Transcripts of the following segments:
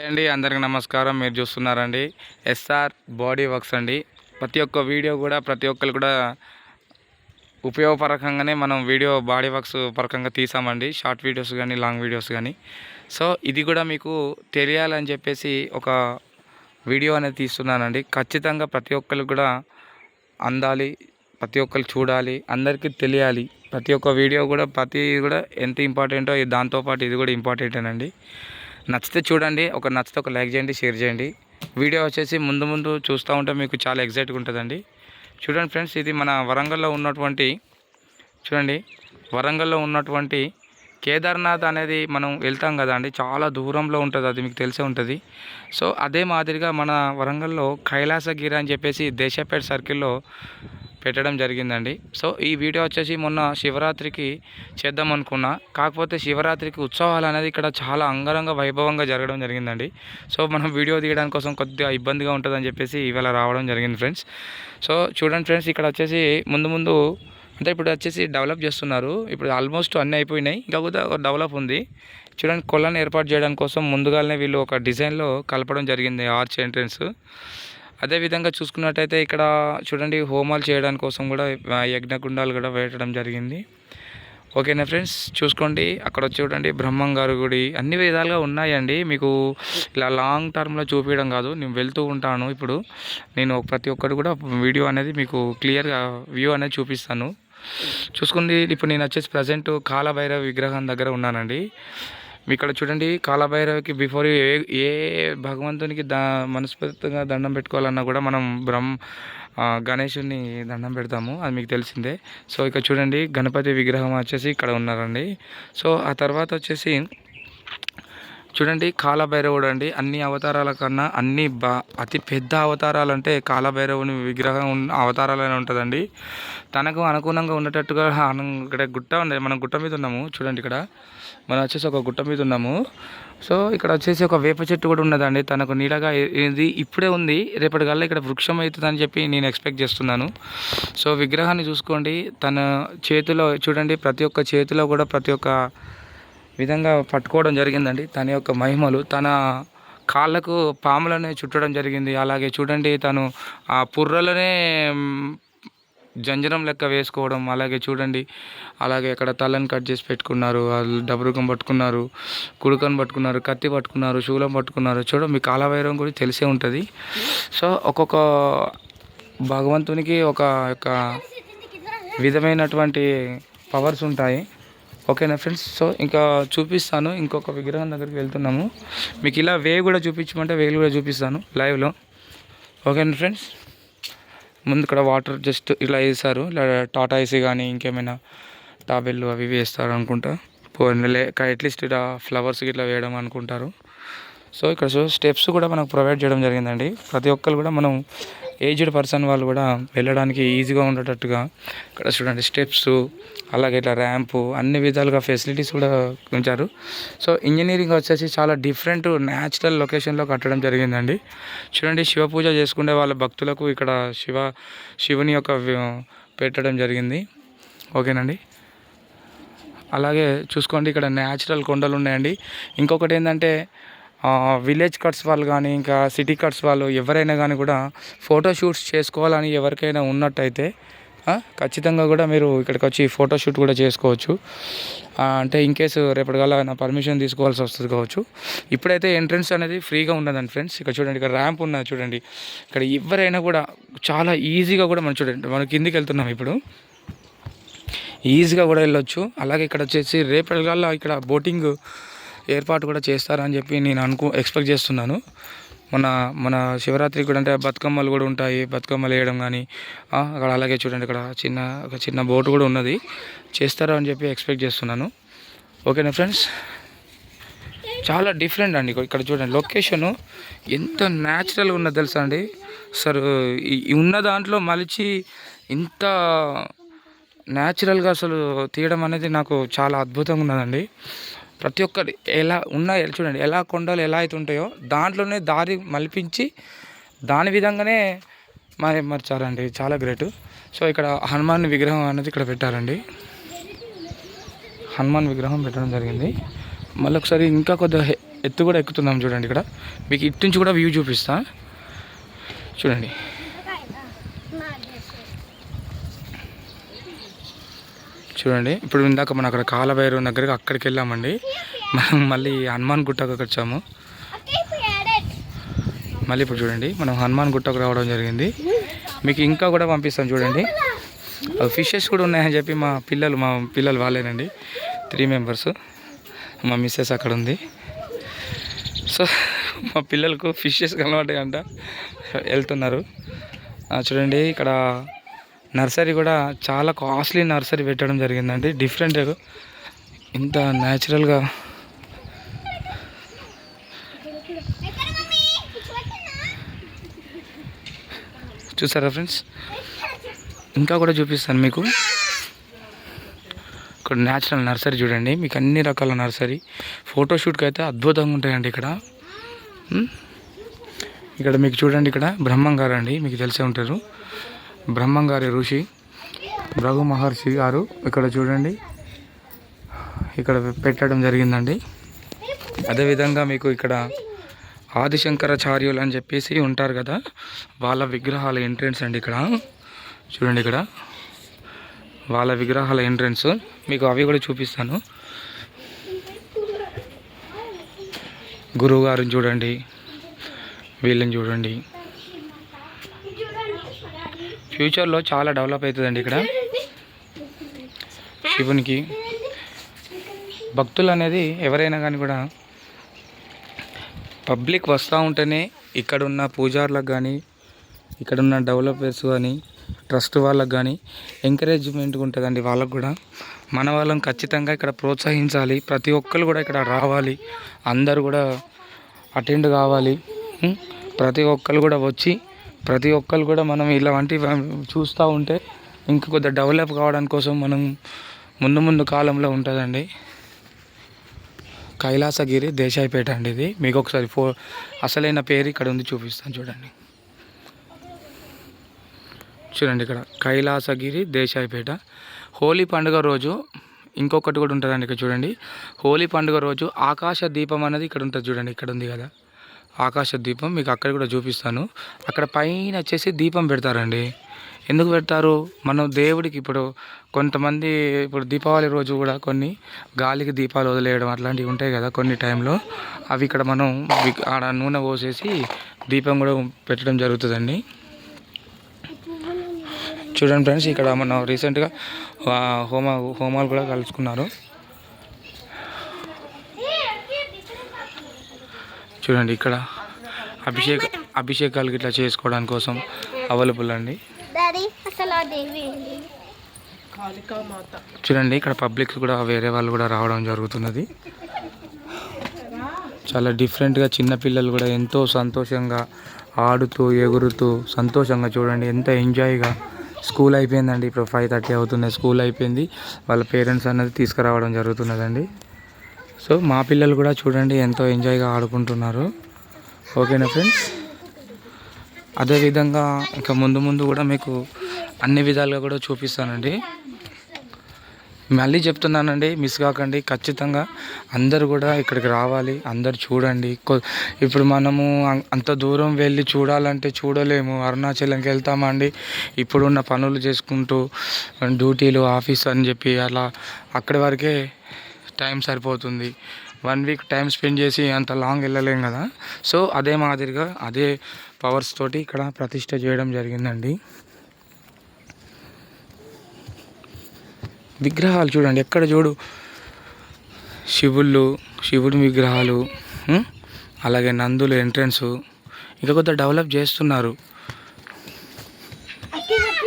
అండి అందరికి నమస్కారం. మీరు చూస్తున్నారండి ఎస్ఆర్ బాడీ వర్క్స్ అండి. ప్రతి ఒక్క వీడియో కూడా ప్రతి ఒక్కరు కూడా ఉపయోగపరకంగానే మనం వీడియో బాడీ వర్క్స్ పరకంగా తీసామండి. షార్ట్ వీడియోస్ కానీ లాంగ్ వీడియోస్ కానీ. సో ఇది కూడా మీకు తెలియాలని చెప్పేసి ఒక వీడియో అనేది తీస్తున్నానండి. ఖచ్చితంగా ప్రతి ఒక్కరికి కూడా అందాలి, ప్రతి ఒక్కరు చూడాలి, అందరికీ తెలియాలి. ప్రతి ఒక్క వీడియో కూడా ఎంత ఇంపార్టెంటో దాంతోపాటు ఇది కూడా ఇంపార్టెంటేనండి. నచ్చితే చూడండి, నచ్చితే ఒక లైక్ చేయండి, షేర్ చేయండి. వీడియో వచ్చేసి ముందు చూస్తూ ఉంటే మీకు చాలా ఎగ్జైట్గా ఉంటుందండి. చూడండి ఫ్రెండ్స్, ఇది మన వరంగల్లో ఉన్నటువంటి కేదార్నాథ్ అనేది మనం వెళ్తాం కదా అండి, చాలా దూరంలో ఉంటుంది, అది మీకు తెలిసే ఉంటుంది. సో అదే మాదిరిగా మన వరంగల్లో కైలాసగిరి అని చెప్పేసి దేశాపేట సర్కిల్లో పెట్టడం జరిగిందండి. సో ఈ వీడియో వచ్చేసి మొన్న శివరాత్రికి చేద్దాం అనుకున్నా, కాకపోతే శివరాత్రికి ఉత్సవాలు అనేది ఇక్కడ చాలా అంగరంగ వైభవంగా జరగడం జరిగిందండి. సో మనం వీడియో తీయడానికి కోసం కొద్దిగా ఇబ్బందిగా ఉంటుందని చెప్పేసి ఇవాళ రావడం జరిగింది ఫ్రెండ్స్. సో చూడండి ఫ్రెండ్స్, ఇక్కడ వచ్చేసి ముందు అంటే ఇప్పుడు వచ్చేసి డెవలప్ చేస్తున్నారు. ఇప్పుడు ఆల్మోస్ట్ అన్నీ అయిపోయినాయి, కాకపోతే డెవలప్ ఉంది. చూడండి, కొలను ఏర్పాటు చేయడానికి కోసం ముందుగానే వీళ్ళు ఒక డిజైన్లో కలపడం జరిగింది ఆర్చ్ ఎంట్రెన్స్. అదేవిధంగా చూసుకున్నట్టయితే ఇక్కడ చూడండి, హోమాలు చేయడానికి కోసం కూడా యజ్ఞగుండాలు కూడా వేయడం జరిగింది. ఓకేనా ఫ్రెండ్స్, చూసుకోండి. అక్కడ చూడండి బ్రహ్మంగారు గుడి, అన్ని విధాలుగా ఉన్నాయండి. మీకు ఇలా లాంగ్ టర్మ్లో చూపించడం కాదు, నేను వెళ్తూ ఉంటాను. ఇప్పుడు నేను ప్రతి ఒక్కటి కూడా వీడియో అనేది మీకు క్లియర్గా వ్యూ అనేది చూపిస్తాను. చూసుకోండి. ఇప్పుడు నేను వచ్చేసి ప్రజెంట్ కాలభైరవ విగ్రహం దగ్గర ఉన్నానండి. ఇక్కడ చూడండి, కాలభైరవికి బిఫోర్ ఏ భగవంతునికి మనస్ఫూర్తిగా దండం పెట్టుకోవాలన్నా కూడా మనం గణేశుని దండం పెడతాము, అది మీకు తెలిసిందే. సో ఇక్కడ చూడండి, గణపతి విగ్రహం వచ్చేసి ఇక్కడ ఉన్నారండి. సో ఆ తర్వాత వచ్చేసి చూడండి, కాలభైరవుడు అండి. అన్ని అవతారాల కన్నా అతి పెద్ద అవతారాలు అంటే కాలభైరవుని విగ్రహం అవతారాలనే ఉంటుందండి. తనకు అనుగుణంగా ఉండేటట్టుగా ఇక్కడ గుట్ట ఉంది, మనం గుట్ట మీద ఉన్నాము. చూడండి, ఇక్కడ మనం వచ్చేసి ఒక గుట్ట మీద ఉన్నాము. సో ఇక్కడ వచ్చేసి ఒక వేప చెట్టు కూడా ఉన్నదండి, తనకు నీడగా. ఇది ఇప్పుడే ఉంది, రేపటికల్లా ఇక్కడ వృక్షం అవుతుందని చెప్పి నేను ఎక్స్పెక్ట్ చేస్తున్నాను. సో విగ్రహాన్ని చూసుకోండి, తన చేతిలో చూడండి, ప్రతి ఒక్క చేతిలో కూడా ప్రతి ఒక్క విధంగా పట్టుకోవడం జరిగిందండి. తన యొక్క మహిమలు, తన కాళ్ళకు పాములనే చుట్టడం జరిగింది. అలాగే చూడండి, తను ఆ పుర్రలనే జంజరం లెక్క వేసుకోవడం. అలాగే చూడండి, అలాగే అక్కడ తలని కట్ చేసి పెట్టుకున్నారు, డబరుకం పట్టుకున్నారు, కుడుకను పట్టుకున్నారు, కత్తి పట్టుకున్నారు, శూలం పట్టుకున్నారు. చూడండి, మీ కాలభైరవం కూడా తెలిసే ఉంటుంది. సో ఒక్కొక్క భగవంతునికి ఒక యొక్క విధమైనటువంటి పవర్స్ ఉంటాయి. ఓకేనా ఫ్రెండ్స్. సో ఇంకా చూపిస్తాను, ఇంకొక విగ్రహం దగ్గరికి వెళ్తున్నాము. మీకు ఇలా వే కూడా చూపించమంటే వేలు కూడా చూపిస్తాను లైవ్లో. ఓకేనా ఫ్రెండ్స్. ముందు ఇక్కడ వాటర్ జస్ట్ ఇలా వేస్తారు, ఇలా టాటా ఏసీ కానీ ఇంకేమైనా టాబెల్లు అవి వేస్తారు అనుకుంటా. అట్లీస్ట్ ఇలా ఫ్లవర్స్ ఇట్లా వేయడం అనుకుంటారు. సో ఇక్కడ స్టెప్స్ కూడా మనకు ప్రొవైడ్ చేయడం జరిగిందండి. ప్రతి ఒక్కరు కూడా మనం ఏజ్డ్ పర్సన్ వాళ్ళు కూడా వెళ్ళడానికి ఈజీగా ఉండేటట్టుగా ఇక్కడ చూడండి స్టెప్స్, అలాగే ఇట్లా ర్యాంపు, అన్ని విధాలుగా ఫెసిలిటీస్ కూడా ఉంచారు. సో ఇంజనీరింగ్ వచ్చేసి చాలా డిఫరెంట్ న్యాచురల్ లొకేషన్లో కట్టడం జరిగిందండి. చూడండి, శివ పూజ చేసుకునే వాళ్ళ భక్తులకు ఇక్కడ శివుని యొక్క పెట్టడం జరిగింది. ఓకేనండి. అలాగే చూసుకోండి, ఇక్కడ న్యాచురల్ కొండలు ఉన్నాయండి. ఇంకొకటి ఏంటంటే విలేజ్ కట్స్ వాళ్ళు కానీ ఇంకా సిటీ కట్స్ వాళ్ళు ఎవరైనా కానీ కూడా ఫోటోషూట్స్ చేసుకోవాలని ఎవరికైనా ఉన్నట్టయితే ఖచ్చితంగా కూడా మీరు ఇక్కడికి వచ్చి ఫోటోషూట్ కూడా చేసుకోవచ్చు. అంటే ఇన్ కేసు రేపటికల్లా నా పర్మిషన్ తీసుకోవాల్సి వస్తుంది కావచ్చు. ఇప్పుడైతే ఎంట్రన్స్ అనేది ఫ్రీగా ఉండదండి ఫ్రెండ్స్. ఇక్కడ చూడండి, ఇక్కడ ర్యాంప్ ఉన్నది చూడండి. ఇక్కడ ఎవరైనా కూడా చాలా ఈజీగా కూడా మనం చూడండి, మనం కిందికి వెళ్తున్నాం ఇప్పుడు, ఈజీగా కూడా వెళ్ళొచ్చు. అలాగే ఇక్కడ వచ్చేసి రేపటికల్లా ఇక్కడ బోటింగ్ ఏర్పాటు కూడా చేస్తారని చెప్పి నేను ఎక్స్పెక్ట్ చేస్తున్నాను. మన శివరాత్రికి కూడా అంటే బతుకమ్మలు కూడా ఉంటాయి, బతుకమ్మలు వేయడం కానీ అక్కడ. అలాగే చూడండి, ఇక్కడ ఒక చిన్న బోటు కూడా ఉన్నది, చేస్తారా అని చెప్పి ఎక్స్పెక్ట్ చేస్తున్నాను. ఓకేనా ఫ్రెండ్స్. చాలా డిఫరెంట్ అండి. ఇక్కడ చూడండి, లొకేషను ఎంత న్యాచురల్గా ఉన్నది తెలుసా అండి. సార్ ఉన్న దాంట్లో మలిచి ఇంత న్యాచురల్గా అసలు తీయడం అనేది నాకు చాలా అద్భుతంగా ఉన్నదండి. ప్రతి ఒక్కటి ఎలా ఉన్నాయి చూడండి, ఎలా కొండలు ఎలా అయితే ఉంటాయో దాంట్లోనే దారి మలిపించి దాని విధంగానే మార్చారండి. చాలా గ్రేట్. సో ఇక్కడ హనుమాన్ విగ్రహం అనేది ఇక్కడ పెట్టారండి, హనుమాన్ విగ్రహం పెట్టడం జరిగింది. మళ్ళీ ఒకసారి ఇంకా కొద్దిగా ఎత్తు కూడా ఎక్కుతున్నాం చూడండి. ఇక్కడ మీకు ఇటు నుంచి కూడా వ్యూ చూపిస్తా చూడండి. చూడండి ఇప్పుడు ఇందాక మనం అక్కడ కాలభైరవ దగ్గరికి అక్కడికి వెళ్ళామండి. మనం మళ్ళీ హనుమాన్ గుట్టకు వచ్చాము. మళ్ళీ ఇప్పుడు చూడండి మనం హనుమాన్ గుట్టకు రావడం జరిగింది. మీకు ఇంకా కూడా పంపిస్తాను చూడండి. ఫిషెస్ కూడా ఉన్నాయని చెప్పి మా పిల్లలు వాళ్ళేనండి, 3 మెంబర్స్. మా మిస్సెస్ అక్కడ ఉంది. సో మా పిల్లలకు ఫిషెస్ కనబడ్డాయంట, వెళ్తున్నారు. చూడండి ఇక్కడ నర్సరీ కూడా చాలా కాస్ట్లీ నర్సరీ పెట్టడం జరిగిందండి. డిఫరెంట్ ఇంత న్యాచురల్గా చూసారా ఫ్రెండ్స్. ఇంకా కూడా చూపిస్తాను మీకు. ఇక్కడ న్యాచురల్ నర్సరీ చూడండి, మీకు అన్ని రకాల నర్సరీ. ఫోటోషూట్కి అయితే అద్భుతంగా ఉంటాయండి ఇక్కడ. ఇక్కడ మీకు చూడండి, ఇక్కడ బ్రహ్మంగారు అండి, మీకు తెలిసే ఉంటారు. బ్రహ్మంగారి ఋషి భృగు మహర్షి గారు ఇక్కడ చూడండి ఇక్కడ పెట్టడం జరిగిందండి. అదేవిధంగా మీకు ఇక్కడ ఆదిశంకరాచార్యులు అని చెప్పేసి ఉంటారు కదా, వాళ్ళ విగ్రహాల ఎంట్రెన్స్ అండి. ఇక్కడ చూడండి, ఇక్కడ వాళ్ళ విగ్రహాల ఎంట్రెన్స్ మీకు అవి కూడా చూపిస్తాను. గురువు గారిని చూడండి, వీళ్ళని చూడండి. ఫ్యూచర్లో చాలా డెవలప్ అవుతుందండి ఇక్కడ. శివునికి భక్తులు అనేది ఎవరైనా కానీ కూడా పబ్లిక్ వస్తూ ఉంటేనే ఇక్కడున్న పూజారులకు కానీ, ఇక్కడున్న డెవలపర్స్ కానీ, ట్రస్ట్ వాళ్ళకు కానీ ఎంకరేజ్మెంట్గా ఉంటుందండి. వాళ్ళకు కూడా మన వాళ్ళని ఖచ్చితంగా ఇక్కడ ప్రోత్సహించాలి. ప్రతి ఒక్కరు కూడా ఇక్కడ రావాలి, అందరూ కూడా అటెండ్ కావాలి. ప్రతి ఒక్కరు కూడా వచ్చి ప్రతి ఒక్కరు కూడా మనం ఇలాంటి చూస్తూ ఉంటే ఇంకా కొద్దిగా డెవలప్ కావడానికి కోసం మనం ముందు కాలంలో ఉంటుందండి. కైలాసగిరి దేశాయిపేట అండి ఇది. మీకు ఒకసారి అసలైన పేరు ఇక్కడ ఉంది, చూపిస్తాను చూడండి. చూడండి ఇక్కడ కైలాసగిరి దేశాయిపేట. హోలీ పండుగ రోజు ఇంకొకటి కూడా ఉంటుందండి ఇక్కడ చూడండి. హోలీ పండుగ రోజు ఆకాశ దీపం అనేది ఇక్కడ ఉంటుంది చూడండి. ఇక్కడ ఉంది కదా ఆకాశ దీపం, మీకు అక్కడ కూడా చూపిస్తాను. అక్కడ పైన వచ్చేసి దీపం పెడతారండి. ఎందుకు పెడతారు? మనం దేవుడికి ఇప్పుడు కొంతమంది ఇప్పుడు దీపావళి రోజు కూడా కొన్ని గాలికి దీపాలు వదిలేయడం అట్లాంటివి ఉంటాయి కదా కొన్ని టైంలో, అవి ఇక్కడ మనం ఆడ నూనె పోసేసి దీపం కూడా పెట్టడం జరుగుతుందండి. చూడండి ఫ్రెండ్స్, ఇక్కడ మనం రీసెంట్గా హోమాలు కూడా కలుసుకున్నారు. చూడండి ఇక్కడ అభిషేకాలు ఇట్లా చేసుకోవడానికి కోసం అవైలబుల్ అండి. చూడండి ఇక్కడ పబ్లిక్ కూడా వేరే వాళ్ళు కూడా రావడం జరుగుతున్నది. చాలా డిఫరెంట్గా చిన్నపిల్లలు కూడా ఎంతో సంతోషంగా ఆడుతూ ఎగురుతూ సంతోషంగా చూడండి ఎంత ఎంజాయ్గా. స్కూల్ అయిపోయిందండి, ఇప్పుడు 5:30 అవుతుంది. స్కూల్ అయిపోయింది, వాళ్ళ పేరెంట్స్ అన్నది తీసుకురావడం జరుగుతున్నదండి. సో మా పిల్లలు కూడా చూడండి ఎంతో ఎంజాయ్గా ఆడుకుంటున్నారు. ఓకేనా ఫ్రెండ్స్. అదేవిధంగా ఇంకా ముందు కూడా మీకు అన్ని విధాలుగా కూడా చూపిస్తానండి. మళ్ళీ చెప్తున్నానండి, మిస్ కాకండి. ఖచ్చితంగా అందరు కూడా ఇక్కడికి రావాలి, అందరు చూడండి. ఇప్పుడు మనము అంత దూరం వెళ్ళి చూడాలంటే చూడలేము. అరుణాచలంకి వెళ్తామండి, ఇప్పుడున్న పనులు చేసుకుంటూ డ్యూటీలు ఆఫీస్ అని చెప్పి అలా అక్కడి వరకే టైం సరిపోతుంది. 1 వీక్ టైం స్పెండ్ చేసి అంత లాంగ్ వెళ్ళలేం కదా. సో అదే మాదిరిగా అదే పవర్స్ తోటి ఇక్కడ ప్రతిష్ట చేయడం జరిగిందండి. విగ్రహాలు చూడండి, ఎక్కడ చూడు శివుడి విగ్రహాలు, అలాగే నందులు ఎంట్రన్స్ ఇంకా కొద్దిగా డెవలప్ చేస్తున్నారు.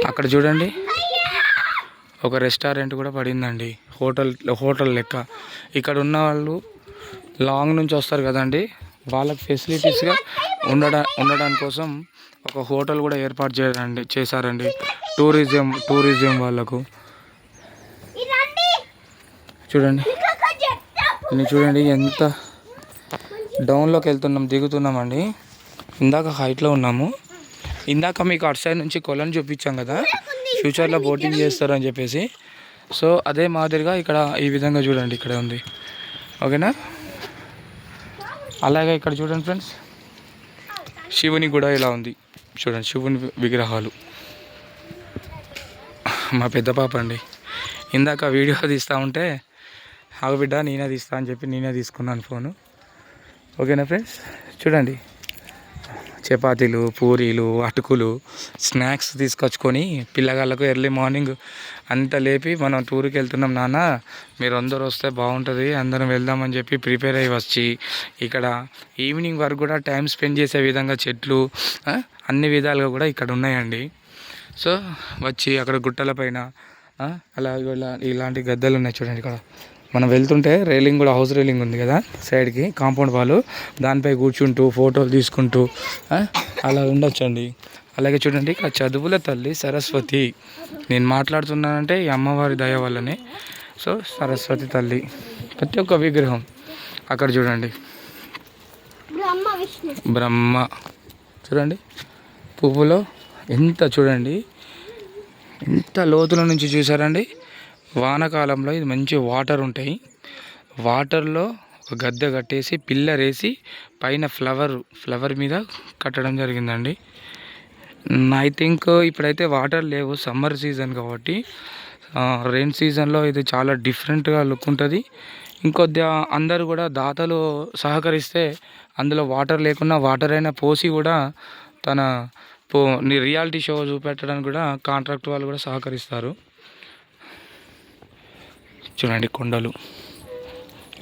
అక్కడ చూడండి ఒక రెస్టారెంట్ కూడా పడిందండి, హోటల్ లెక్క. ఇక్కడ ఉన్న వాళ్ళు లాంగ్ నుంచి వస్తారు కదండి, వాళ్ళకి ఫెసిలిటీస్గా ఉండడానికి కోసం ఒక హోటల్ కూడా ఏర్పాటు చేశారండి టూరిజం వాళ్ళకు. చూడండి ఎంత డౌన్లోకి దిగుతున్నామండి. ఇందాక హైట్లో ఉన్నాము. ఇందాక మీకు అటు సైడ్ నుంచి కొలను చూపించాం కదా, ఫ్యూచర్లో బోటింగ్ చేస్తారని చెప్పేసి. సో అదే మాదిరిగా ఇక్కడ ఈ విధంగా చూడండి, ఇక్కడ ఉంది. ఓకేనా. అలాగే ఇక్కడ చూడండి ఫ్రెండ్స్, శివుని కూడా ఇలా ఉంది చూడండి, శివుని విగ్రహాలు. మా పెద్ద పాప అండి, ఇందాక వీడియో తీస్తూ ఉంటే ఆగు బిడ్డ నేనే తీస్తా అని చెప్పి నేనే తీసుకున్నాను ఫోను. ఓకేనా ఫ్రెండ్స్, చూడండి చపాతీలు, పూరీలు, అటుకులు, స్నాక్స్ తీసుకొచ్చుకొని పిల్లగాళ్ళకు ఎర్లీ మార్నింగ్ అంతా లేపి మనం టూర్కి వెళ్తున్నాం నాన్న, మీరు అందరూ వస్తే బాగుంటుంది, అందరం వెళ్దామని చెప్పి ప్రిపేర్ అయ్యి వచ్చి ఇక్కడ ఈవినింగ్ వరకు కూడా టైం స్పెండ్ చేసే విధంగా చెట్లు అన్ని విధాలుగా కూడా ఇక్కడ ఉన్నాయండి. సో వచ్చి అక్కడ గుట్టల పైన అలా ఇలాంటి గద్దెలు ఉన్నాయి చూడండి. ఇక్కడ మనం వెళ్తుంటే రైలింగ్ కూడా, హౌస్ రైలింగ్ ఉంది కదా సైడ్కి, కాంపౌండ్ వాళ్ళు, దానిపై కూర్చుంటూ ఫోటోలు తీసుకుంటూ అలా ఉండొచ్చండి. అలాగే చూడండి ఇక్కడ చదువుల తల్లి సరస్వతి, నేను మాట్లాడుతున్నానంటే ఈ అమ్మవారి దయ వల్లనే. సో సరస్వతి తల్లి ప్రతి ఒక్క విగ్రహం అక్కడ చూడండి. బ్రహ్మ చూడండి, పువ్వులో ఎంత చూడండి, ఎంత లోతుల నుంచి చూసారండి. వానాకాలంలో ఇది మంచి వాటర్ ఉంటాయి, వాటర్లో ఒక గద్దె కట్టేసి పిల్లర్ వేసి పైన ఫ్లవర్ మీద కట్టడం జరిగిందండి. ఐ థింక్ ఇప్పుడైతే వాటర్ లేవు, సమ్మర్ సీజన్ కాబట్టి. రెయిన్ సీజన్లో ఇది చాలా డిఫరెంట్గా లుక్ ఉంటుంది. ఇంకొద్దిగా అందరూ కూడా దాతలు సహకరిస్తే అందులో వాటర్ లేకున్నా వాటర్ అయినా పోసి కూడా తన రియాలిటీ షో చూపెట్టడానికి కూడా కాంట్రాక్ట్ వాళ్ళు కూడా సహకరిస్తారు. చూడండి కొండలు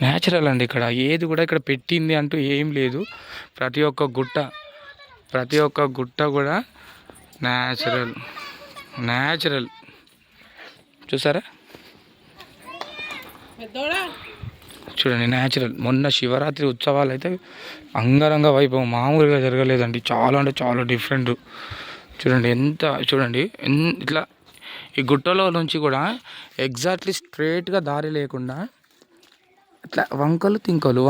న్యాచురల్ అండి, ఇక్కడ ఏది కూడా ఇక్కడ పెట్టింది అంటూ ఏం లేదు. ప్రతి ఒక్క గుట్ట కూడా న్యాచురల్ చూసారా, చూడండి న్యాచురల్. మొన్న శివరాత్రి ఉత్సవాలు అయితే అంగరంగ వైభవం మామూలుగా జరగలేదండి, చాలా అంటే చాలా డిఫరెంట్. చూడండి చూడండి ఇట్లా ఈ గుట్టలో నుంచి కూడా ఎగ్జాక్ట్లీ స్ట్రైట్గా దారి లేకుండా ఇట్లా వంకలు తింకలు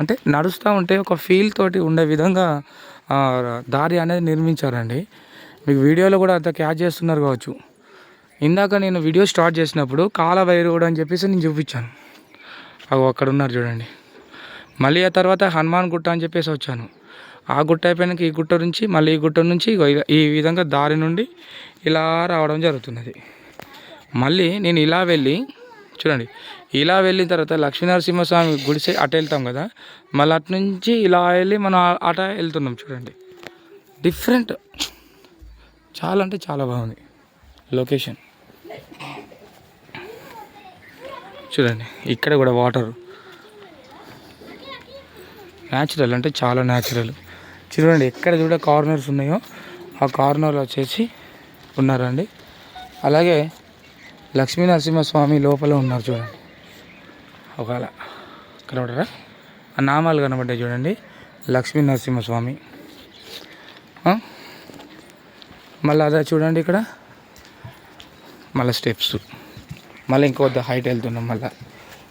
అంటే నడుస్తూ ఉంటే ఒక ఫీల్ తోటి ఉండే విధంగా దారి అనేది నిర్మించారండి. మీకు వీడియోలో కూడా అంత క్యాచ్ చేస్తున్నారు కావచ్చు. ఇందాక నేను వీడియో స్టార్ట్ చేసినప్పుడు కాలభైరవుడు కూడా అని చెప్పేసి నేను చూపించాను, అవి అక్కడ ఉన్నారు చూడండి. మళ్ళీ ఆ తర్వాత హనుమాన్ గుట్ట అని చెప్పేసి వచ్చాను. ఆ గుట్ట అయిపోయినాక ఈ గుట్ట నుంచి మళ్ళీ ఈ గుట్ట నుంచి ఈ విధంగా దారి నుండి ఇలా రావడం జరుగుతున్నది. మళ్ళీ నేను ఇలా వెళ్ళి చూడండి, ఇలా వెళ్ళిన తర్వాత లక్ష్మీనరసింహస్వామి గుడిసే అటు వెళ్తాం కదా, మళ్ళీ అటు నుంచి ఇలా వెళ్ళి మనం అట వెళ్తున్నాం చూడండి. డిఫరెంట్, చాలా అంటే చాలా బాగుంది లొకేషన్. చూడండి ఇక్కడ కూడా వాటర్ న్యాచురల్ అంటే చాలా న్యాచురల్. చూడండి ఎక్కడ చూడ కార్నర్స్ ఉన్నాయో ఆ కార్నర్లో వచ్చేసి ఉన్నారండి. అలాగే లక్ష్మీనరసింహస్వామి లోపల ఉన్నారు చూడండి, ఒకవేళ కనబడరా ఆ నామాలు కనబడ్డాయి చూడండి, లక్ష్మీనరసింహస్వామి. మళ్ళీ అదే చూడండి ఇక్కడ మళ్ళీ స్టెప్స్, మళ్ళీ ఇంకో హైట్ వెళ్తున్నాం. మళ్ళీ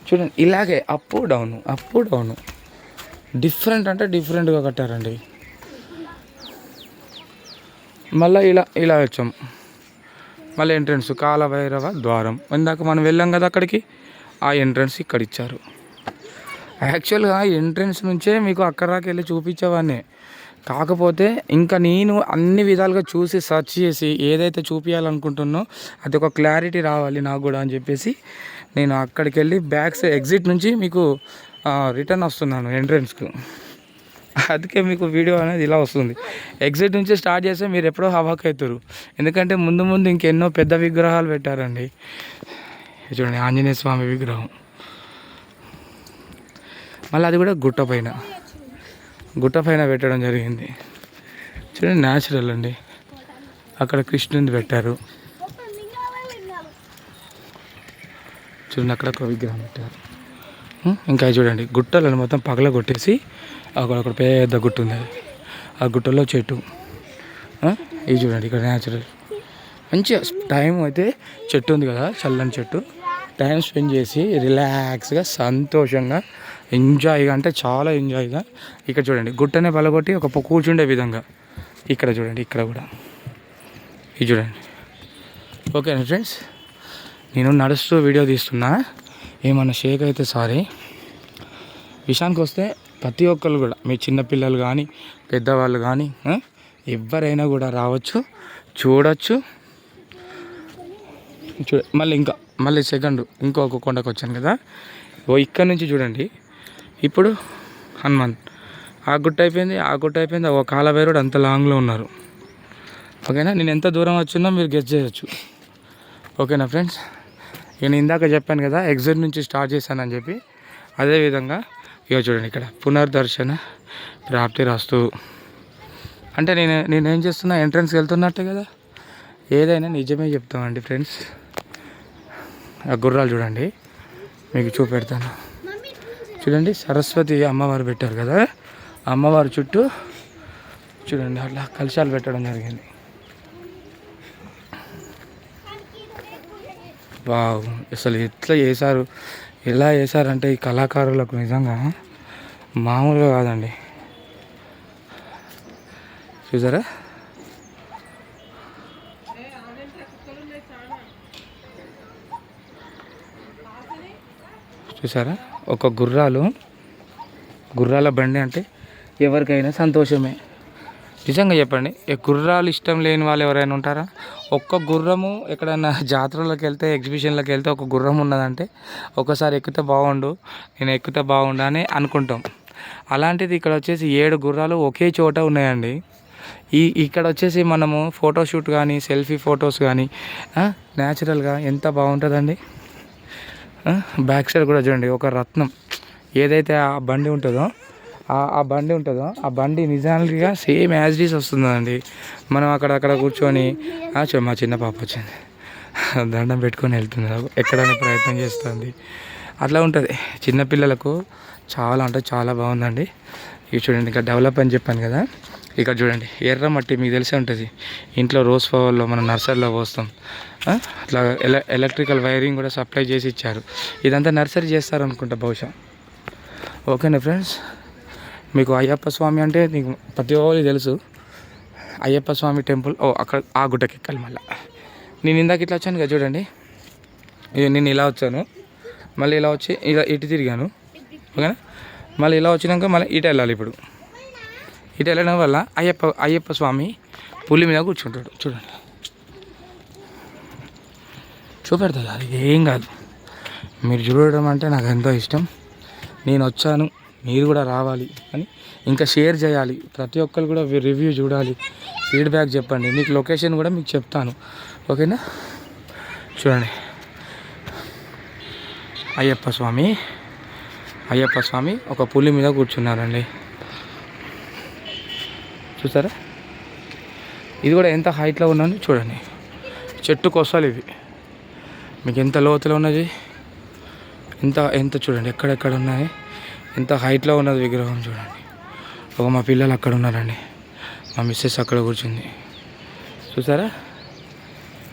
చూడండి ఇలాగే అప్ డౌను డిఫరెంట్ అంటే డిఫరెంట్గా కట్టారండి. మళ్ళీ ఇలా వచ్చాం, మళ్ళీ ఎంట్రన్స్ కాలభైరవ ద్వారం. ఇందాక మనం వెళ్ళాం కదా అక్కడికి, ఆ ఎంట్రన్స్ ఇక్కడ ఇచ్చారు. యాక్చువల్గా ఎంట్రన్స్ నుంచే మీకు అక్కడికి వెళ్ళి చూపించేవాడిని, కాకపోతే ఇంకా నేను అన్ని విధాలుగా చూసి సెర్చ్ చేసి ఏదైతే చూపించాలనుకుంటున్నో అది ఒక క్లారిటీ రావాలి నాకు కూడా అని చెప్పేసి నేను అక్కడికి వెళ్ళి ఎగ్జిట్ నుంచి మీకు రిటర్న్ వస్తున్నాను ఎంట్రన్స్కు. అందుకే మీకు వీడియో అనేది ఇలా వస్తుంది. ఎగ్జిట్ నుంచి స్టార్ట్ చేస్తే మీరు ఎప్పుడో హవాక్ అవుతారు, ఎందుకంటే ముందు ఇంకెన్నో పెద్ద విగ్రహాలు పెట్టారండి. చూడండి ఆంజనేయ స్వామి విగ్రహం, మళ్ళీ అది కూడా గుట్ట పైన పెట్టడం జరిగింది. చూడండి న్యాచురల్ అండి. అక్కడ కృష్ణుని పెట్టారు చూడండి, అక్కడ ఒక విగ్రహం పెట్టారు. ఇంకా చూడండి గుట్టలను మొత్తం పగల కొట్టేసి అక్కడ పెద్ద గుట్ట ఉంది, ఆ గుట్టలో చెట్టు. ఇది చూడండి ఇక్కడ న్యాచురల్ మంచిగా టైం అయితే చెట్టు ఉంది కదా, చల్లని చెట్టు, టైం స్పెండ్ చేసి రిలాక్స్గా సంతోషంగా ఎంజాయ్గా అంటే చాలా ఎంజాయ్గా ఇక్కడ చూడండి గుట్టనే పలగొట్టి ఒక కూర్చుండే విధంగా ఇక్కడ చూడండి, ఇక్కడ కూడా ఇది చూడండి. ఓకేనా ఫ్రెండ్స్, నేను నడుస్తూ వీడియో తీస్తున్నా, ఏమన్నా షేక్ అయితే సారీ. విషయానికి వస్తే ప్రతి ఒక్కరు కూడా మీ చిన్నపిల్లలు కానీ పెద్దవాళ్ళు కానీ ఎవరైనా కూడా రావచ్చు, చూడవచ్చు. మళ్ళీ సెకండ్ ఇంకొక కొండకు వచ్చాను కదా, ఇక్కడ నుంచి చూడండి. ఇప్పుడు హనుమాన్ ఆ గుట్ట అయిపోయింది, ఒక కాలభైరవుడు అంత లాంగ్లో ఉన్నారు. ఓకేనా, నేను ఎంత దూరం వచ్చినా మీరు గెస్ చేయొచ్చు. ఓకేనా ఫ్రెండ్స్, నేను ఇందాక చెప్పాను కదా ఎగ్జిట్ నుంచి స్టార్ట్ చేశానని చెప్పి, అదేవిధంగా ఇక చూడండి ఇక్కడ పునర్దర్శన ప్రాప్తి రాస్తూ అంటే నేనేం చేస్తున్నా, ఎంట్రన్స్కి వెళ్తున్నట్టే కదా. ఏదైనా నిజమే చెప్తామండి ఫ్రెండ్స్. ఆ గుర్రాలు చూడండి, మీకు చూపెడతాను. చూడండి సరస్వతి అమ్మవారు పెట్టారు కదా, అమ్మవారి చుట్టూ చూడండి అట్లా కలశాలు పెట్టడం జరిగింది. వావ్, అసలు ఎట్లా చేశారు, ఎలా చేశారంటే ఈ కళాకారులకు నిజంగా మామూలుగా కాదండి. చూసారా, ఒక గుర్రాల బండి అంటే ఎవరికైనా సంతోషమే. నిజంగా చెప్పండి, గుర్రాలు ఇష్టం లేని వాళ్ళు ఎవరైనా ఉంటారా? ఒక్క గుర్రము ఎక్కడైనా జాతరలోకి వెళ్తే, ఎగ్జిబిషన్లోకి వెళ్తే ఒక గుర్రం ఉన్నదంటే ఒకసారి ఎక్కితే బాగుండు, నేను ఎక్కితే బాగుండు అని అనుకుంటాం. అలాంటిది ఇక్కడ వచ్చేసి 7 గుర్రాలు ఒకే చోట ఉన్నాయండి. ఇక్కడ వచ్చేసి మనము ఫోటోషూట్ కానీ, సెల్ఫీ ఫొటోస్ కానీ న్యాచురల్గా ఎంత బాగుంటుందండి. బ్యాక్ సైడ్ కూడా చూడండి, ఒక రత్నం ఏదైతే ఆ బండి ఉంటుందో ఆ బండి నిజానికి సేమ్ యాజ్ డీస్ వస్తుందండి. మనం అక్కడ కూర్చొని మా చిన్న పాప వచ్చింది, దండం పెట్టుకొని వెళ్తున్నారు, ఎక్కడానికి ప్రయత్నం చేస్తుంది. అట్లా ఉంటుంది చిన్నపిల్లలకు. చాలా అంటే చాలా బాగుందండి. ఇవి చూడండి, ఇక్కడ డెవలప్ అని చెప్పాను కదా. ఇక్కడ చూడండి ఎర్ర మట్టి మీకు తెలిసే ఉంటుంది, ఇంట్లో రోజ్ ఫ్లవర్లో మనం నర్సరీలో పోస్తాం. అట్లా ఎలక్ట్రికల్ వైరింగ్ కూడా సప్లై చేసి ఇచ్చారు. ఇదంతా నర్సరీ చేస్తారు అనుకుంటా బహుశా. ఓకేనా ఫ్రెండ్స్, మీకు అయ్యప్ప స్వామి అంటే నీకు ప్రతి ఒక్కరికి తెలుసు. అయ్యప్ప స్వామి టెంపుల్ అక్కడ ఆ గుట్టకి ఎక్కాలి. మళ్ళీ నేను ఇందాక ఇట్లా వచ్చాను కదా చూడండి, నేను ఇలా వచ్చాను, మళ్ళీ ఇలా వచ్చి ఇలా ఇటు తిరిగాను. ఓకేనా, మళ్ళీ ఇలా వచ్చినాక మళ్ళీ ఇటు వెళ్ళాలి. ఇప్పుడు ఇటు వెళ్ళడం వల్ల అయ్యప్ప స్వామి పులి మీద కూర్చుంటాడు. చూడండి, చూపెడతాడు, అది ఏం కాదు. మీరు చూడడం అంటే నాకు ఎంతో ఇష్టం. నేను వచ్చాను, మీరు కూడా రావాలి అని ఇంకా షేర్ చేయాలి. ప్రతి ఒక్కరు కూడా రివ్యూ చూడాలి, ఫీడ్బ్యాక్ చెప్పండి. మీకు లొకేషన్ కూడా మీకు చెప్తాను. ఓకేనా, చూడండి అయ్యప్ప స్వామి ఒక పులి మీద కూర్చున్నారండి. చూసారా, ఇది కూడా ఎంత హైట్లో ఉన్నది చూడండి. చెట్టు కొసలు ఇవి, మీకు ఎంత లోతులో ఉన్నది, ఎంత చూడండి, ఎక్కడెక్కడ ఉన్నాయి, ఎంత హైట్లో ఉన్నది విగ్రహం చూడండి. మా పిల్లలు అక్కడ ఉన్నారండి, మా మిస్సెస్ అక్కడ కూర్చుంది. చూసారా,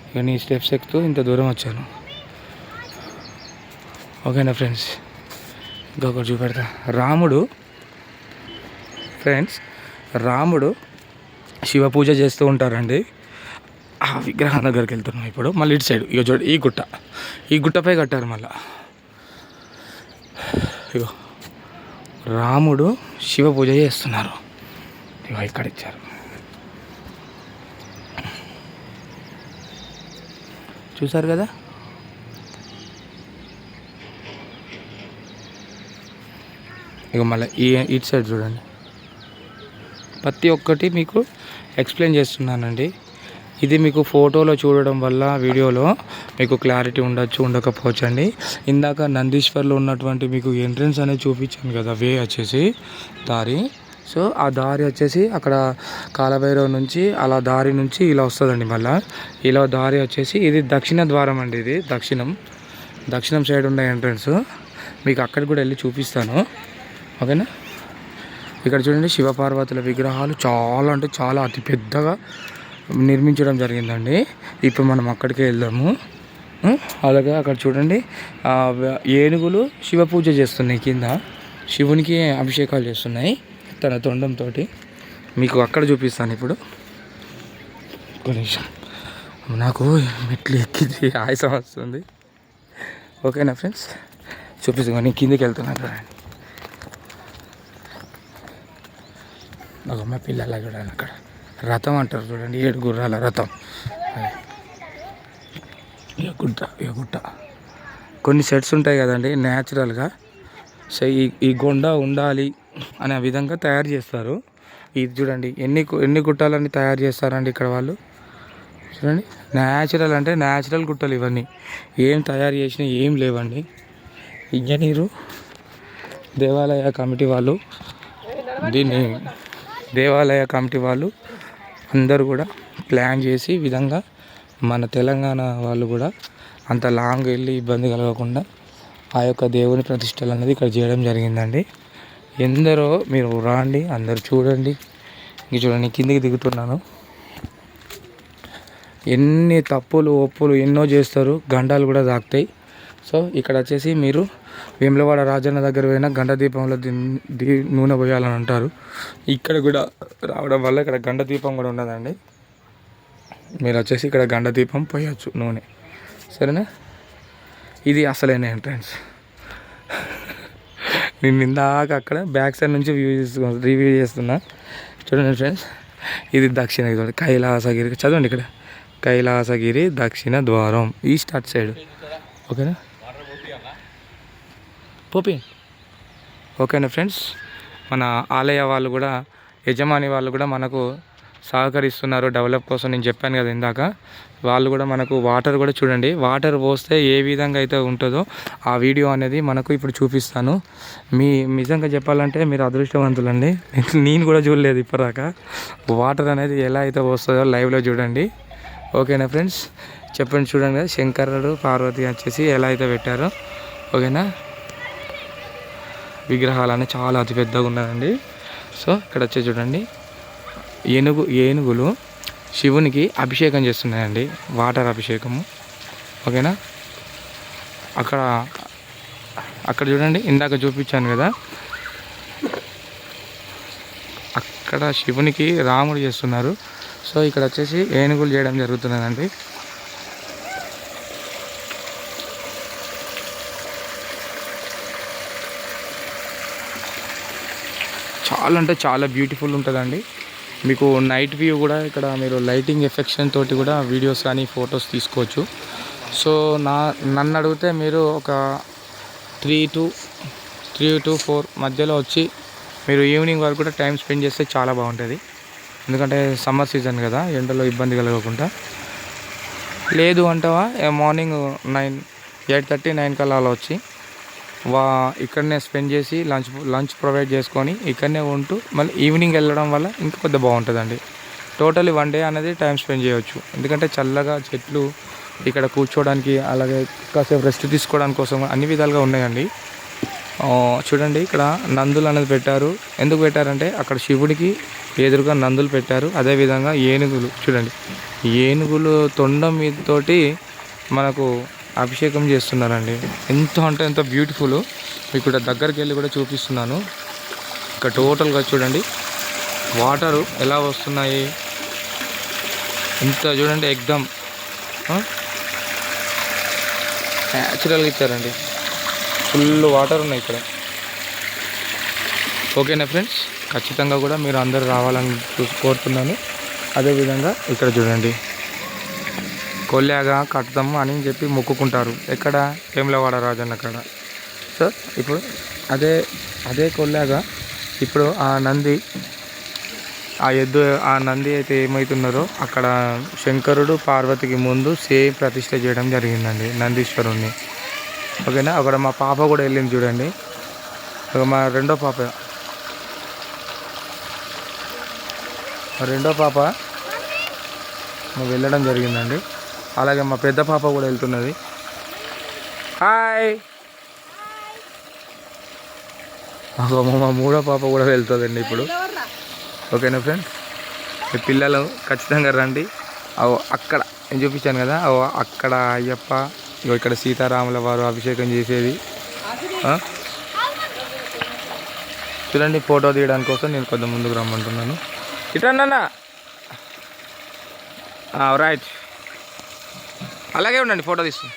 ఇక నీ స్టెప్స్ ఎక్కుతూ ఇంత దూరం వచ్చాను. ఓకేనా ఫ్రెండ్స్, ఇంకొకటి చూపెడతా. రాముడు శివ పూజ చేస్తూ ఉంటారండి. ఆ విగ్రహం దగ్గరికి వెళ్తున్నాం ఇప్పుడు. మళ్ళీ ఇటు సైడ్ ఇక చూడండి, ఈ గుట్టపై కట్టారు. మళ్ళీ ఇగో రాముడు శివ పూజ చేస్తున్నారు. ఇగో ఇక్కడ ఇచ్చారు. చూసారు కదా, ఇక మళ్ళీ ఇటు సైడ్ చూడండి. ప్రతి ఒక్కటి మీకు ఎక్స్ప్లెయిన్ చేస్తున్నానండి. ఇది మీకు ఫోటోలో చూడడం వల్ల వీడియోలో మీకు క్లారిటీ ఉండకపోవచ్చు అండి. ఇందాక నందీశ్వర్లో ఉన్నటువంటి మీకు ఎంట్రన్స్ అనేది చూపించాను కదా, వే వచ్చేసి దారి. సో ఆ దారి వచ్చేసి అక్కడ కాలభైరవ్ నుంచి అలా దారి నుంచి ఇలా వస్తుందండి. మళ్ళీ ఇలా దారి వచ్చేసి ఇది దక్షిణ ద్వారం అండి. ఇది దక్షిణం సైడ్ ఉన్న ఎంట్రన్స్. మీకు అక్కడికి కూడా వెళ్ళి చూపిస్తాను. ఓకేనా, ఇక్కడ చూడండి శివపార్వతుల విగ్రహాలు చాలా అంటే చాలా అతి పెద్దగా నిర్మించడం జరిగిందండి. ఇప్పుడు మనం అక్కడికే వెళ్దాము. అలాగే అక్కడ చూడండి ఏనుగులు శివ పూజ చేస్తున్నాయి, కింద శివునికి అభిషేకాలు చేస్తున్నాయి తన తొండంతో. మీకు అక్కడ చూపిస్తాను ఇప్పుడు. ఒక నిమిషం, నాకు మెట్లు ఎక్కింది ఆయాసం వస్తుంది. ఓకేనా ఫ్రెండ్స్, చూపిస్తాను. నేను కిందికి వెళ్తున్నాను. ఒక మా పిల్లల చూడండి అక్కడ రథం అంటారు చూడండి, 7 గుర్రాల రథం. ఇక గుట్ట కొన్ని సెట్స్ ఉంటాయి కదండి న్యాచురల్గా. సో ఈ గొండ ఉండాలి అనే విధంగా తయారు చేస్తారు. ఇది చూడండి ఎన్ని గుట్టాలన్నీ తయారు చేస్తారండి ఇక్కడ వాళ్ళు. చూడండి న్యాచురల్ అంటే న్యాచురల్ గుట్టలు ఇవన్నీ, ఏం తయారు చేసినా ఏం లేవండి. ఇంజనీరు దేవాలయ కమిటీ వాళ్ళు అందరూ కూడా ప్లాన్ చేసి విధంగా మన తెలంగాణ వాళ్ళు కూడా అంత లాంగ్ వెళ్ళి ఇబ్బంది కలగకుండా ఆ యొక్క దేవుని ప్రతిష్టలు అనేది ఇక్కడ చేయడం జరిగిందండి. ఎందరో మీరు రాండి, అందరు చూడండి. ఇంక చూడండి కిందికి దిగుతున్నాను. ఎన్ని తప్పులు ఒప్పులు ఎన్నో చేస్తారు, గండాలు కూడా తాకుతాయి. సో ఇక్కడ వచ్చేసి మీరు వేములవాడ రాజన్న దగ్గర పోయినా గండ దీపంలో నూనె పోయాలని అంటారు. ఇక్కడ కూడా రావడం వల్ల ఇక్కడ గండ దీపం కూడా ఉన్నదండి. మీరు వచ్చేసి ఇక్కడ గండ దీపం పోయచ్చు నూనె, సరేనా. ఇది అసలైన ఎంట్రన్స్. నేను ఇందాక అక్కడ బ్యాక్ సైడ్ నుంచి రివ్యూ చేస్తున్నా. చూడండి ఫ్రెండ్స్, ఇది దక్షిణ చూడండి కైలాసగిరి. చదవండి ఇక్కడ కైలాసగిరి దక్షిణ ద్వారం, ఈస్ట్ అట్ సైడ్. ఓకేనా పోపి. ఓకేనా ఫ్రెండ్స్, మన ఆలయ వాళ్ళు కూడా యజమాని వాళ్ళు కూడా మనకు సహకరిస్తున్నారు డెవలప్ కోసం. నేను చెప్పాను కదా ఇందాక, వాళ్ళు కూడా మనకు వాటర్ కూడా చూడండి, వాటర్ పోస్తే ఏ విధంగా అయితే ఉంటుందో ఆ వీడియో అనేది మనకు ఇప్పుడు చూపిస్తాను. నిజంగా చెప్పాలంటే మీరు అదృష్టవంతులండి. నేను కూడా చూడలేదు ఇప్పటిదాకా వాటర్ అనేది ఎలా అయితే వస్తుందో లైవ్లో చూడండి. ఓకేనా ఫ్రెండ్స్, చెప్పండి. చూడండి కదా శంకరుడు పార్వతి వచ్చేసి ఎలా అయితే పెట్టారో. ఓకేనా, విగ్రహాలు చాలా అతిపెద్దగా ఉన్నదండి. సో ఇక్కడ వచ్చి చూడండి ఏనుగులు శివునికి అభిషేకం చేస్తున్నాయండి, వాటర్ అభిషేకము. ఓకేనా, అక్కడ చూడండి ఇందాక చూపించాను కదా, అక్కడ శివునికి రాముడు చేస్తున్నారు. సో ఇక్కడ వచ్చేసి ఏనుగులు చేయడం జరుగుతున్నదండి. చాలా అంటే చాలా బ్యూటిఫుల్ ఉంటుందండి. మీకు నైట్ వ్యూ కూడా ఇక్కడ మీరు లైటింగ్ ఎఫెక్షన్ తోటి కూడా వీడియోస్ కానీ ఫొటోస్ తీసుకోవచ్చు. సో నన్ను అడిగితే మీరు ఒక 3 to 4 మధ్యలో వచ్చి మీరు ఈవినింగ్ వరకు కూడా టైం స్పెండ్ చేస్తే చాలా బాగుంటుంది. ఎందుకంటే సమ్మర్ సీజన్ కదా, ఎండలో ఇబ్బంది కలగకుండా. లేదు అంటావా మార్నింగ్ 8:30, 9 కల్లా అలా వచ్చి ఇక్కడనే స్పెండ్ చేసి లంచ్ ప్రొవైడ్ చేసుకొని ఇక్కడనే ఉంటూ మళ్ళీ ఈవినింగ్ వెళ్ళడం వల్ల ఇంకా కొద్ది బాగుంటుందండి. టోటలీ 1 డే అనేది టైం స్పెండ్ చేయవచ్చు. ఎందుకంటే చల్లగా చెట్లు ఇక్కడ కూర్చోవడానికి, అలాగే కాసేపు రెస్ట్ తీసుకోవడానికి కోసం అన్ని విధాలుగా ఉన్నాయండి. చూడండి ఇక్కడ నందులు అనేది పెట్టారు. ఎందుకు పెట్టారంటే అక్కడ శివుడికి ఎదురుగా నందులు పెట్టారు. అదేవిధంగా ఏనుగులు చూడండి, ఏనుగులు తొండం మీద తోటి మనకు అభిషేకం చేస్తున్నారండి. ఎంత బ్యూటిఫుల్. మీకు ఇక్కడ దగ్గరికి వెళ్ళి కూడా చూపిస్తున్నాను. ఇక్కడ టోటల్గా చూడండి వాటరు ఎలా వస్తున్నాయి, ఇంత చూడండి ఎగ్దమ్ న్యాచురల్గా ఇచ్చారండి. ఫుల్ వాటర్ ఉన్నాయి ఇక్కడ. ఓకేనా ఫ్రెండ్స్, ఖచ్చితంగా కూడా మీరు అందరు రావాలని కోరుతున్నాను. అదేవిధంగా ఇక్కడ చూడండి కొల్లాగా కడతాము అని చెప్పి మొక్కుకుంటారు. ఎక్కడ వేములవాడ రాజన్న కాడ. సో ఇప్పుడు అదే కొల్లాగా ఇప్పుడు ఆ నంది అయితే ఏమవుతున్నారో అక్కడ శంకరుడు పార్వతికి ముందు సేమ్ ప్రతిష్ఠ చేయడం జరిగిందండి నందీశ్వరుణ్ణి. ఓకేనా, అక్కడ మా పాప కూడా వెళ్ళింది చూడండి. మా రెండో పాప వెళ్ళడం జరిగిందండి. అలాగే మా పెద్ద పాప కూడా వెళ్తున్నది. హాయ్. మా మూడో పాప కూడా వెళ్తుందండి ఇప్పుడు. ఓకేనా ఫ్రెండ్స్, మీ పిల్లలు ఖచ్చితంగా రండి. అక్కడ నేను చూపించాను కదా, అక్కడ అయ్యప్ప, ఇక్కడ సీతారాముల వారు అభిషేకం చేసేది చూడండి. ఫోటో తీయడానికి కోసం నేను కొంచెం ముందుకు రమ్మంటున్నాను. ఇటన్నా రైట్, అలాగే ఉండండి, ఫోటో తీస్తుంది.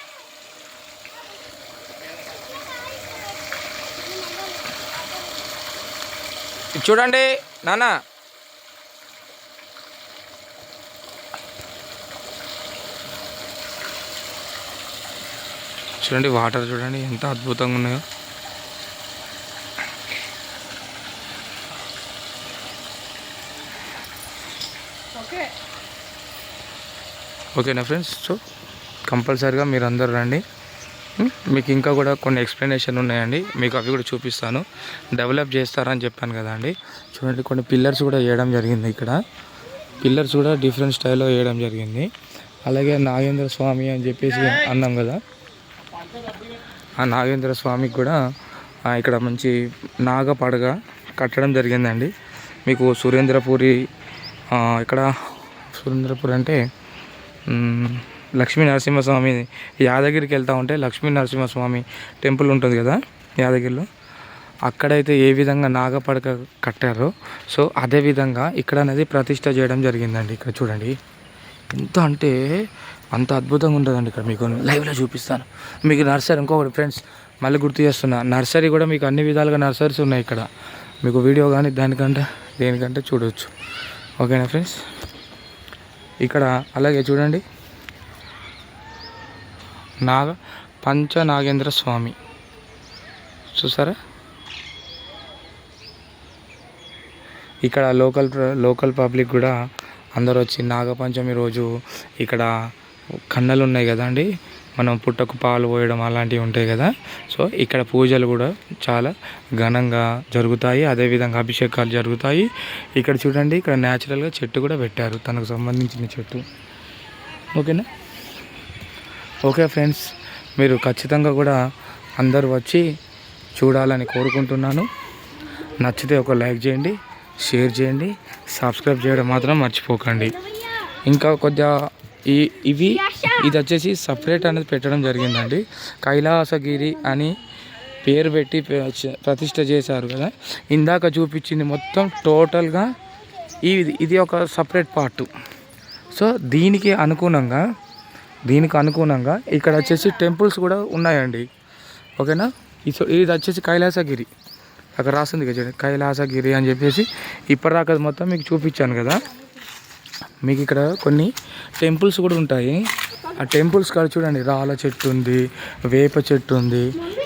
చూడండి నాన్న, చూడండి వాటర్ చూడండి ఎంత అద్భుతంగా ఉన్నాయో. ఓకేనా ఫ్రెండ్స్? సో కంపల్సరీగా మీరు అందరు రండి. మీకు ఇంకా కూడా కొన్ని ఎక్స్ప్లెనేషన్ ఉన్నాయండి, మీకు అవి కూడా చూపిస్తాను. డెవలప్ చేస్తారని చెప్పాను కదా అండి. చూడండి కొన్ని పిల్లర్స్ కూడా వేయడం జరిగింది. ఇక్కడ పిల్లర్స్ కూడా డిఫరెంట్ స్టైల్లో వేయడం జరిగింది. అలాగే నాగేంద్ర స్వామి అని చెప్పేసి అన్నాం కదా, ఆ నాగేంద్ర స్వామికి కూడా ఇక్కడ మంచి నాగపడగ కట్టడం జరిగిందండి. మీకు సురేంద్రపురి ఇక్కడ సురేంద్రపురి అంటే లక్ష్మీ నరసింహస్వామి, యాదగిరికి వెళ్తూ ఉంటే లక్ష్మీ నరసింహస్వామి టెంపుల్ ఉంటుంది కదా యాదగిరిలో, అక్కడైతే ఏ విధంగా నాగపడక కట్టారో సో అదే విధంగా ఇక్కడ అనేది ప్రతిష్ట చేయడం జరిగిందండి. ఇక్కడ చూడండి ఎంత అంటే అంత అద్భుతంగా ఉంటుందండి. ఇక్కడ మీకు లైవ్లో చూపిస్తాను. మీకు నర్సరీ ఇంకొకటి ఫ్రెండ్స్ మళ్ళీ గుర్తు చేస్తున్నా, నర్సరీ కూడా మీకు అన్ని విధాలుగా నర్సరీస్ ఉన్నాయి ఇక్కడ. మీకు వీడియో కానీ దేనికంటే చూడవచ్చు. ఓకేనా ఫ్రెండ్స్? ఇక్కడ అలాగే చూడండి పంచనాగేంద్ర స్వామి చూసారా. ఇక్కడ లోకల్ పబ్లిక్ కూడా అందరూ వచ్చి నాగపంచమి రోజు ఇక్కడ కన్నలు ఉన్నాయి కదా అండి, మనం పుట్టకు పాలు పోయడం అలాంటివి ఉంటాయి కదా. సో ఇక్కడ పూజలు కూడా చాలా ఘనంగా జరుగుతాయి, అదేవిధంగా అభిషేకాలు జరుగుతాయి. ఇక్కడ చూడండి ఇక్కడ న్యాచురల్గా చెట్టు కూడా పెట్టారు, తనకు సంబంధించిన చెట్టు. ఓకేనా? ఓకే ఫ్రెండ్స్, మీరు ఖచ్చితంగా కూడా అందరూ వచ్చి చూడాలని కోరుకుంటున్నాను. నచ్చితే ఒక లైక్ చేయండి, షేర్ చేయండి, సబ్స్క్రైబ్ చేయడం మాత్రం మర్చిపోకండి. ఇంకా కొద్దిగా ఇది వచ్చేసి సపరేట్ అనేది పెట్టడం జరిగిందండి. కైలాసగిరి అని పేరు పెట్టి ప్రతిష్ట చేశారు కదా. ఇందాక చూపించింది మొత్తం టోటల్గా ఇది ఒక సపరేట్ పార్ట్. సో దీనికి అనుగుణంగా ఇక్కడ వచ్చేసి టెంపుల్స్ కూడా ఉన్నాయండి. ఓకేనా? ఇది వచ్చేసి కైలాసగిరి, అక్కడ రాస్తుంది కదా కైలాసగిరి అని చెప్పేసి. ఇప్పటిదాకా మొత్తం మీకు చూపించాను కదా. మీకు ఇక్కడ కొన్ని టెంపుల్స్ కూడా ఉంటాయి. ఆ టెంపుల్స్ కాడ చూడండి రాళ్ళ చెట్టు ఉంది, వేప చెట్టు ఉంది.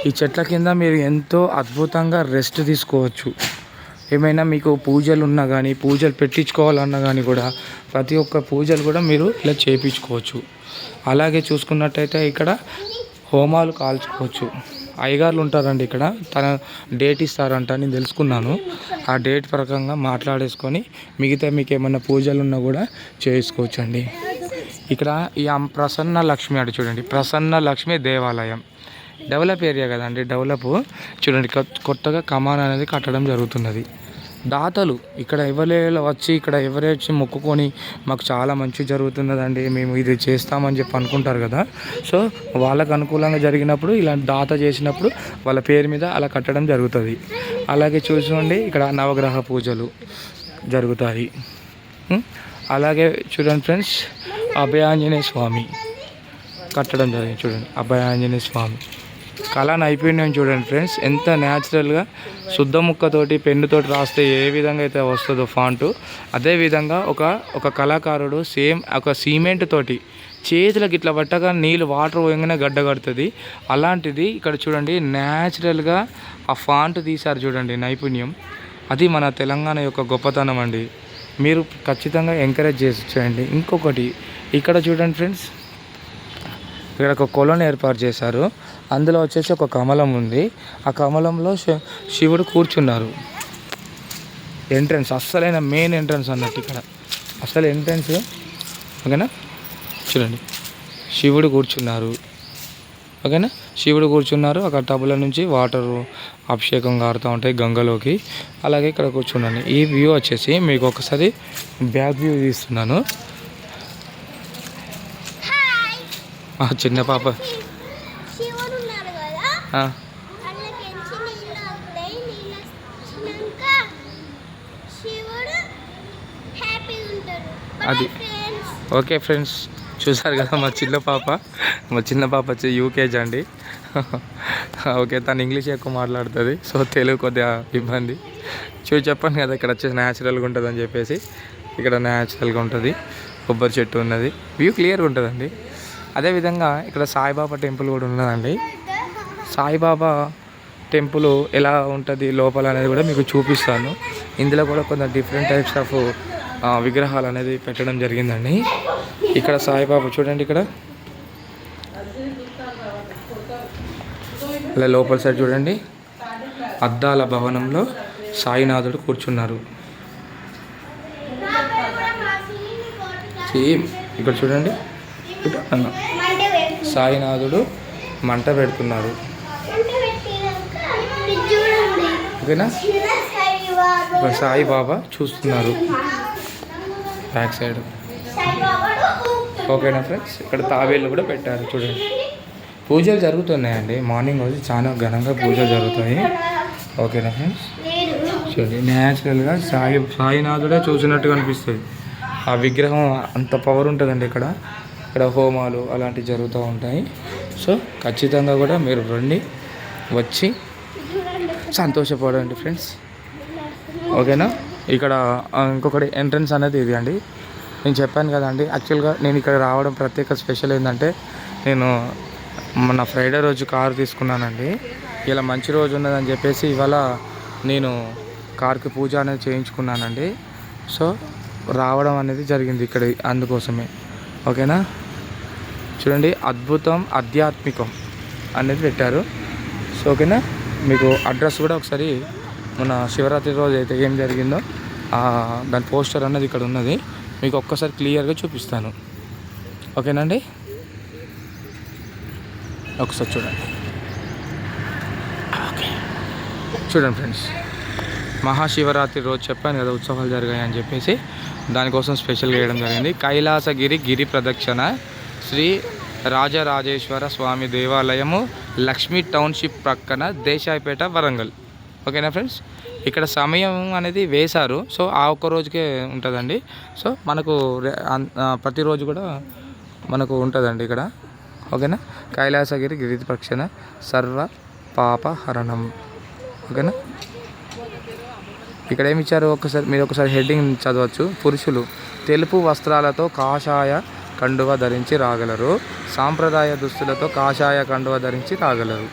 ఈ చెట్ల కింద మీరు ఎంతో అద్భుతంగా రెస్ట్ తీసుకోవచ్చు. ఏమైనా మీకు పూజలు ఉన్నా కానీ, పూజలు పెట్టించుకోవాలన్నా కానీ కూడా ప్రతి ఒక్క పూజలు కూడా మీరు ఇలా చేయించుకోవచ్చు. అలాగే చూసుకున్నట్టయితే ఇక్కడ హోమాలు కాల్చుకోవచ్చు. అయ్యగారులు ఉంటారండి ఇక్కడ, తన డేట్ ఇస్తారంట, నేను తెలుసుకున్నాను. ఆ డేట్ ప్రకారంగా మాట్లాడేసుకొని మిగతా మీకు ఏమైనా పూజలు ఉన్నా కూడా చేసుకోవచ్చు అండి. ఇక్కడ ఈ ప్రసన్న లక్ష్మి అటు చూడండి, ప్రసన్న లక్ష్మి దేవాలయం డెవలప్ ఏరియా కదండి. డెవలప్ చూడండి కొత్తగా కమాన్ అనేది కట్టడం జరుగుతున్నది. దాతలు ఇక్కడ ఎవరే వచ్చి మొక్కుకొని మాకు చాలా మంచి జరుగుతున్నదండి, మేము ఇది చేస్తామని చెప్పి అనుకుంటారు కదా. సో వాళ్ళకు అనుకూలంగా జరిగినప్పుడు ఇలాంటి దాత చేసినప్పుడు వాళ్ళ పేరు మీద అలా కట్టడం జరుగుతుంది. అలాగే చూసుకోండి ఇక్కడ నవగ్రహ పూజలు జరుగుతాయి. అలాగే చూడండి ఫ్రెండ్స్ అభయాంజనేయ స్వామి కట్టడం జరిగింది. చూడండి అభయాంజనేయ స్వామి కళా నైపుణ్యం చూడండి ఫ్రెండ్స్, ఎంత న్యాచురల్గా శుద్ధ ముక్కతోటి పెన్నుతోటి రాస్తే ఏ విధంగా అయితే వస్తుందో ఫాంటు, అదేవిధంగా ఒక కళాకారుడు సేమ్ ఒక సిమెంట్ తోటి చేతులకు ఇట్లా పట్టగా నీళ్ళు వాటర్ పోయంగానే గడ్డ కడుతుంది. అలాంటిది ఇక్కడ చూడండి న్యాచురల్గా ఆ ఫాంట్ తీశారు చూడండి, నైపుణ్యం. అది మన తెలంగాణ యొక్క గొప్పతనం అండి. మీరు ఖచ్చితంగా ఎంకరేజ్ చేయండి. ఇంకొకటి ఇక్కడ చూడండి ఫ్రెండ్స్, ఇక్కడ ఒక కొలను ఏర్పాటు చేశారు. అందులో వచ్చేసి ఒక కమలం ఉంది. ఆ కమలంలో శివుడు కూర్చున్నారు. ఎంట్రన్స్ అస్సలైన మెయిన్ ఎంట్రన్స్ అన్నట్టు ఇక్కడ అసలు ఎంట్రన్స్. ఓకేనా? చూడండి శివుడు కూర్చున్నారు. ఓకేనా? శివుడు కూర్చున్నారు. అక్కడ టబ్బుల నుంచి వాటర్ అభిషేకం కారుతూ ఉంటాయి గంగలోకి. అలాగే ఇక్కడ కూర్చున్నాను. ఈ వ్యూ వచ్చేసి మీకు ఒకసారి బ్యాక్ వ్యూ తీస్తున్నాను. చిన్న పాప అది. ఓకే ఫ్రెండ్స్, చూసారు కదా మా చిన్న పాప వచ్చి యూకేజీ అండి. ఓకే, తను ఇంగ్లీష్ ఎక్కువ మాట్లాడుతుంది, సో తెలుగు కొద్దిగా ఇబ్బంది. చెప్పండి కదా ఇక్కడ వచ్చేసి న్యాచురల్గా ఉంటుంది అని చెప్పేసి. ఇక్కడ న్యాచురల్గా ఉంటుంది, కొబ్బరి చెట్టు ఉన్నది, వ్యూ క్లియర్గా ఉంటుందండి. అదేవిధంగా ఇక్కడ సాయిబాబా టెంపుల్ కూడా ఉన్నదండి. సాయిబాబా టెంపుల్ ఎలా ఉంటుంది లోపల అనేది కూడా మీకు చూపిస్తాను. ఇందులో కూడా కొంత డిఫరెంట్ టైప్స్ ఆఫ్ విగ్రహాలు అనేది పెట్టడం జరిగిందండి. ఇక్కడ సాయిబాబా చూడండి, ఇక్కడ ఇలా లోపల సైడ్ చూడండి, అద్దాల భవనంలో సాయినాథుడు కూర్చున్నారు. సేమ్ ఇక్కడ చూడండి, సాయినాథుడు మంట పెడుతున్నారు. ఓకేనా, సాయిబాబా చూస్తున్నారు బ్యాక్ సైడ్. ఓకేనా ఫ్రెండ్స్, ఇక్కడ తాబేళ్ళు కూడా పెట్టారు చూడండి. పూజలు జరుగుతున్నాయండి, మార్నింగ్ రోజు చాలా ఘనంగా పూజలు జరుగుతాయి. ఓకేనా ఫ్రెండ్స్, చూడండి న్యాచురల్గా సాయినాథుడే చూసినట్టుగా అనిపిస్తుంది. ఆ విగ్రహం అంత పవర్ ఉంటుందండి. ఇక్కడ హోమాలు అలాంటివి జరుగుతూ ఉంటాయి. సో ఖచ్చితంగా కూడా మీరు రండి, వచ్చి సంతోషపడండి ఫ్రెండ్స్. ఓకేనా, ఇక్కడ ఇంకొకటి ఎంట్రన్స్ అనేది ఇది అండి. నేను చెప్పాను కదండి, యాక్చువల్గా నేను ఇక్కడ రావడం ప్రత్యేక స్పెషల్ ఏంటంటే, నేను మొన్న ఫ్రైడే రోజు కారు తీసుకున్నానండి. ఇలా మంచి రోజు ఉన్నదని చెప్పేసి ఇవాళ నేను కార్కి పూజ అనేది చేయించుకున్నానండి. సో రావడం అనేది జరిగింది ఇక్కడ అందుకోసమే. ఓకేనా, చూడండి అద్భుతం ఆధ్యాత్మికం అనేది పెట్టారు. సో ఓకేనా, మీకు అడ్రస్ కూడా ఒకసారి మన శివరాత్రి రోజు అయితే ఏం జరిగిందో దాని పోస్టర్ అన్నది ఇక్కడ ఉన్నది, మీకు ఒక్కసారి క్లియర్గా చూపిస్తాను. ఓకేనండి, ఒకసారి చూడండి. ఓకే, చూడండి ఫ్రెండ్స్, మహాశివరాత్రి రోజు చెప్పాను కదా ఉత్సవాలు జరిగాయి అని చెప్పేసి, దానికోసం స్పెషల్గా వేయడం జరిగింది. కైలాసగిరి గిరి ప్రదక్షిణ శ్రీ రాజరాజేశ్వర స్వామి దేవాలయము, లక్ష్మీ టౌన్షిప్ ప్రక్కన దేశాయిపేట, వరంగల్. ఓకేనా ఫ్రెండ్స్, ఇక్కడ సమయం అనేది వేశారు. సో ఆ ఒక్క రోజుకే ఉంటుందండి. సో మనకు ప్రతిరోజు కూడా మనకు ఉంటుందండి ఇక్కడ. ఓకేనా, కైలాసగిరి గిరి ప్రదక్షిణ సర్వ పాపహరణం. ఓకేనా, ఇక్కడ ఏమి ఇచ్చారు మీరు ఒకసారి హెడ్డింగ్ చదవచ్చు. పురుషులు తెలుపు వస్త్రాలతో కాషాయ కండువ ధరించి రాగలరు, సాంప్రదాయ దుస్తులతో కాషాయ కండువ ధరించి రాగలరు.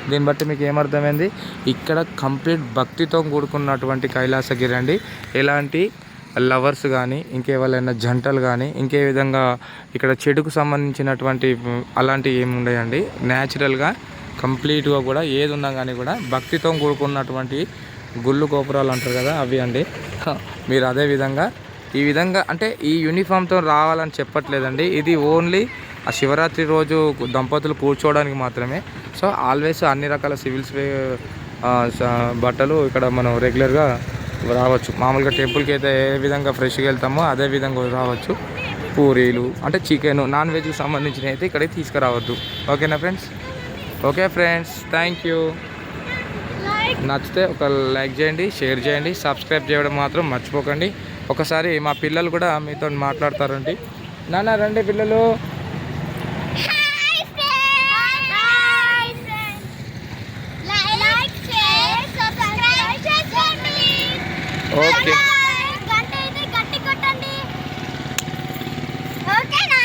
దీన్ని బట్టి మీకు ఏమర్థమైంది, ఇక్కడ కంప్లీట్ భక్తితో కూడుకున్నటువంటి కైలాసగిరి అండి. ఎలాంటి లవర్స్ కానీ ఇంకేవాళ్ళైనా జంటలు కానీ ఇంకే విధంగా ఇక్కడ చెడుకు సంబంధించినటువంటి అలాంటివి ఏమి ఉండయండి. న్యాచురల్గా కంప్లీట్గా కూడా ఏది ఉన్నా కానీ కూడా భక్తితో కూడుకున్నటువంటి గుళ్ళు గోపురాలు అంటారు కదా, అవి అండి. మీరు అదే విధంగా ఈ విధంగా అంటే ఈ యూనిఫామ్తో రావాలని చెప్పట్లేదండి. ఇది ఓన్లీ ఆ శివరాత్రి రోజు దంపతులు కూర్చోవడానికి మాత్రమే. సో ఆల్వేస్ అన్ని రకాల సివిల్స్ బట్టలు ఇక్కడ మనం రెగ్యులర్గా రావచ్చు. మామూలుగా టెంపుల్కి అయితే ఏ విధంగా ఫ్రెష్గా వెళ్తామో అదే విధంగా రావచ్చు. పూరీలు అంటే చికెన్ నాన్ వెజ్కి సంబంధించినవి అయితే ఇక్కడికి తీసుకురావద్దు. ఓకేనా friends? Okay friends, thank you. నచ్చితే ఒక లైక్ చేయండి, షేర్ చేయండి, సబ్స్క్రైబ్ చేయడం మాత్రం మర్చిపోకండి. ఒకసారి మా పిల్లలు కూడా మీతో మాట్లాడతారండి. నాన్న రండి పిల్లలు.